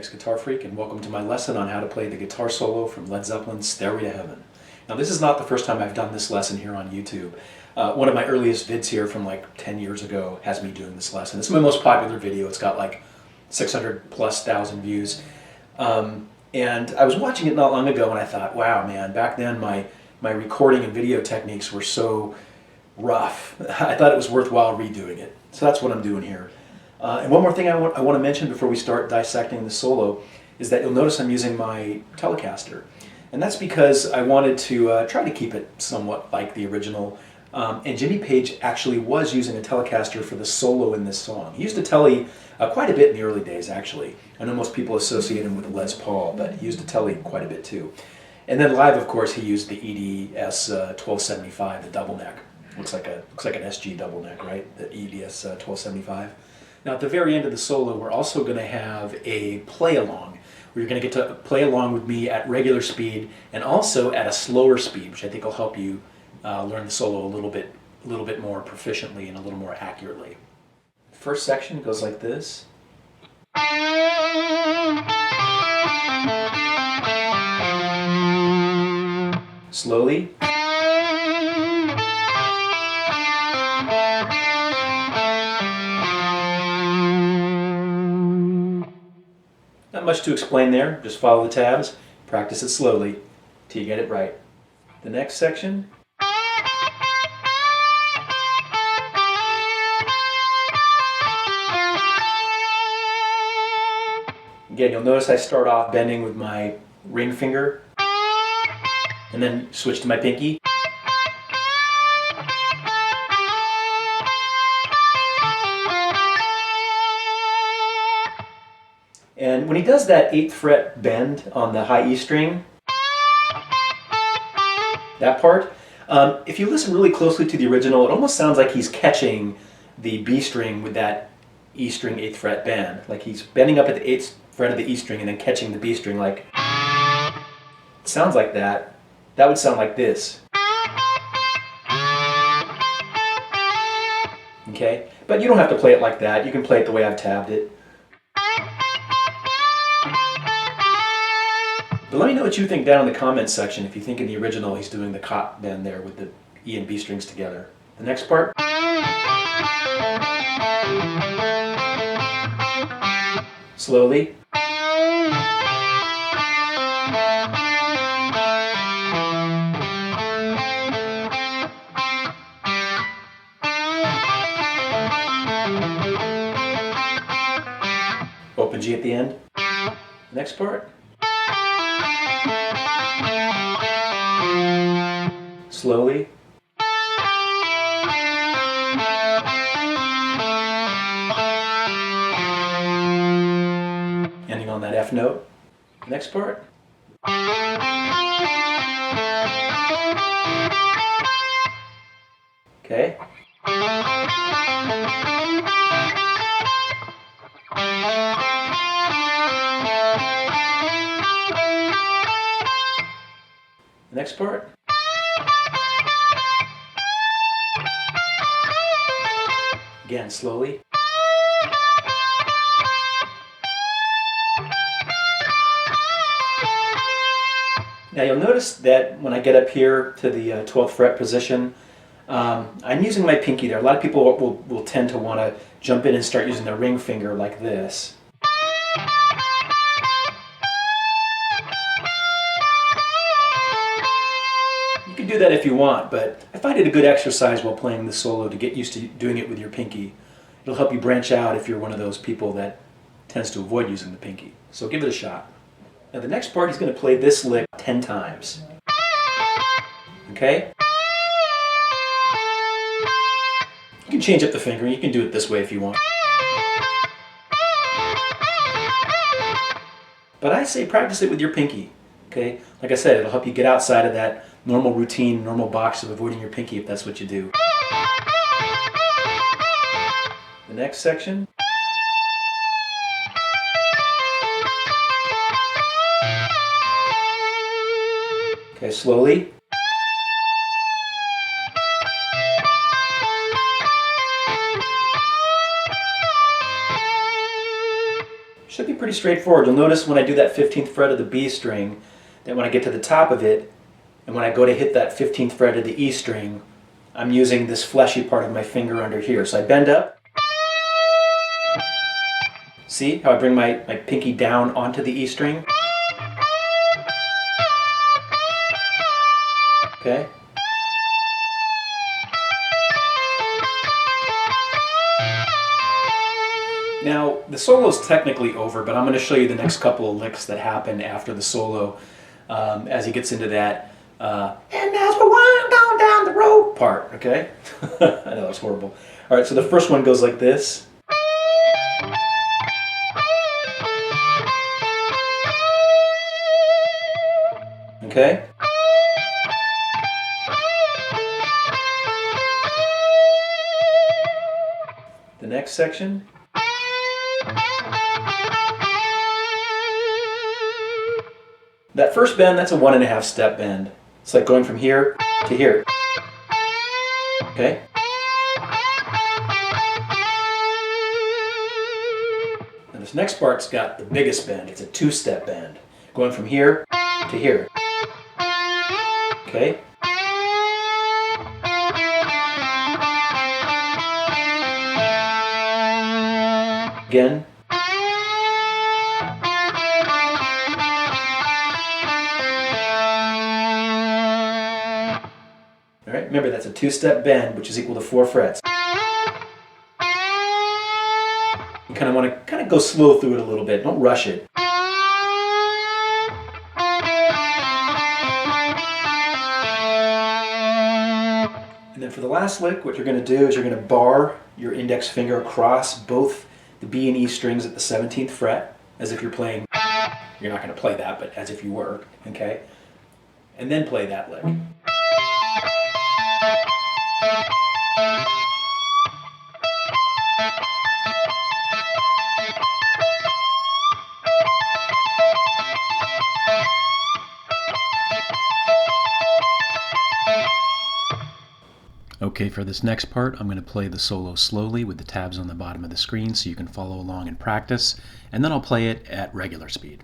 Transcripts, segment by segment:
Phoenix Guitar Freak, and welcome to my lesson on how to play the guitar solo from Led Zeppelin's Stairway to Heaven. Now, this is not the first time I've done this lesson here on YouTube. One of my earliest vids here from like 10 years ago has me doing this lesson. It's my most popular video. It's got like 600,000+ views. And I was watching it not long ago and I thought, wow, man, back then my recording and video techniques were so rough. I thought it was worthwhile redoing it. So that's what I'm doing here. And one more thing I want to mention before we start dissecting the solo is that you'll notice I'm using my Telecaster. And that's because I wanted to try to keep it somewhat like the original. And Jimmy Page actually was using a Telecaster for the solo in this song. He used a Tele quite a bit in the early days, actually. I know most people associate him with the Les Paul, but he used a Tele quite a bit too. And then live, of course, he used the EDS 1275, the double neck. Looks like an SG double neck, right? The EDS 1275. Now at the very end of the solo, we're also going to have a play-along, where you're going to get to play along with me at regular speed and also at a slower speed, which I think will help you learn the solo a little bit more proficiently and a little more accurately. First section goes like this. Slowly. Not much to explain there, just follow the tabs, practice it slowly till you get it right. The next section. Again, you'll notice I start off bending with my ring finger and then switch to my pinky. And when he does that 8th fret bend on the high E string, that part, if you listen really closely to the original, it almost sounds like he's catching the B string with that E string 8th fret bend. Like he's bending up at the 8th fret of the E string and then catching the B string like, it sounds like that. That would sound like this. Okay? But you don't have to play it like that. You can play it the way I've tabbed it. But let me know what you think down in the comments section if you think in the original he's doing the cot bend there with the E and B strings together. The next part. Slowly. Open G at the end. Next part. Slowly. Ending on that F note. Next part. Okay. Next part. Again, slowly. Now you'll notice that when I get up here to the 12th fret position, I'm using my pinky there. A lot of people will tend to want to jump in and start using their ring finger like this. You can do that if you want, but I find it a good exercise while playing the solo to get used to doing it with your pinky. It'll help you branch out if you're one of those people that tends to avoid using the pinky. So give it a shot. Now the next part, he's going to play this lick 10 times. Okay? You can change up the finger. You can do it this way if you want. But I say practice it with your pinky. Okay? Like I said, it'll help you get outside of that normal routine, normal box of avoiding your pinky if that's what you do. The next section. Okay, slowly. pretty straightforward. You'll notice when I do that 15th fret of the B string, that when I get to the top of it, and when I go to hit that 15th fret of the E string, I'm using this fleshy part of my finger under here. So I bend up. See how I bring my pinky down onto the E string? Okay. Now, the solo's technically over, but I'm going to show you the next couple of licks that happen after the solo as he gets into that and as we're going down the road part, okay? I know that's horrible. All right, so the first one goes like this. Okay? The next section. That first bend, that's a 1.5 step bend. It's like going from here to here. Okay? And this next part's got the biggest bend. It's a 2-step bend. Going from here to here. Okay? Again. All right, remember that's a 2-step bend, which is equal to 4 frets. You kind of want to go slow through it a little bit. Don't rush it. And then for the last lick, what you're going to do is you're going to bar your index finger across both the B and E strings at the 17th fret, as if you're playing. You're not going to play that, but as if you were, okay? And then play that lick. Okay, for this next part, I'm going to play the solo slowly with the tabs on the bottom of the screen so you can follow along and practice, and then I'll play it at regular speed.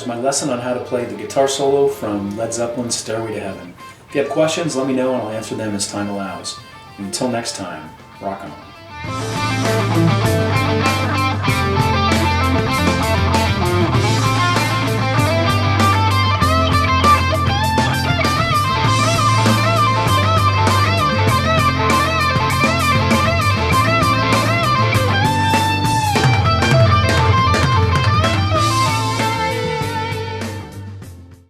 My lesson on how to play the guitar solo from Led Zeppelin's Stairway to Heaven. If you have questions, let me know and I'll answer them as time allows. And until next time, rock on.